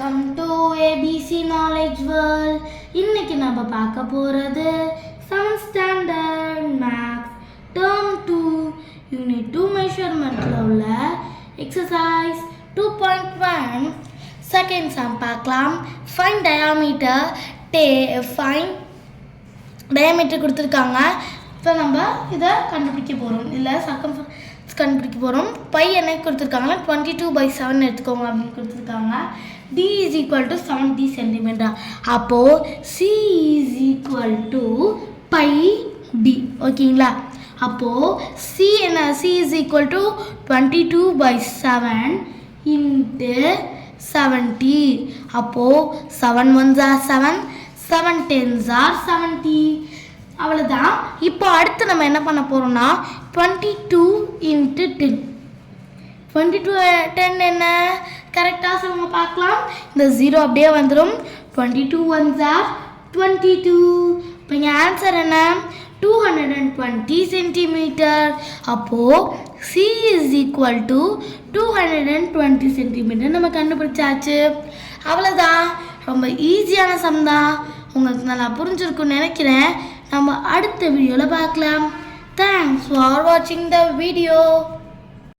Welcome to ABC Knowledge World. இன்னைக்கு நம்ம பார்க்க போறது 7th standard maths term 2 unit 2 measurementல உள்ள exercise 2.1 second sum பார்க்கலாம். Find diameter கொடுத்திருக்காங்க. இப்போ நம்ம இதை கண்டுபிடிக்க போறோம். இல்ல circumference கண்டுபிடிக்க போறோம். பை என்ன கொடுத்திருக்காங்க 22/7 எடுத்துக்கோங்க அப்படி கொடுத்திருக்காங்க. d is equal to 70 cm. அப்போ c is equal to pi d. ஓகேங்களா? அப்போ c என்ன c is equal to 22/7 into 70. அப்போ 7 ones are 7, 7 tens are 70. அவ்வளவுதான். இப்போ அடுத்து நம்ம என்ன பண்ண போறோம்னா 22 into 10. 22 10 என்ன கரெக்ட்டா சொல்லுங்க பார்க்கலாம். இந்த 0 அப்படியே வந்துரும். 22 ones are 22. இப்போ இங்க ஆன்சர் என்ன 220 cm. அப்போ c is equal to 220 cm நம்ம கண்டுபிடிச்சாச்சு. அவ்வளவுதான். ரொம்ப ஈஸியான சம் தான். உங்களுக்கு நல்லா புரிஞ்சிருக்கும்னு நினைக்கிறேன். நம்ம அடுத்த வீடியோல பார்க்கலாம். Thanks for watching the video.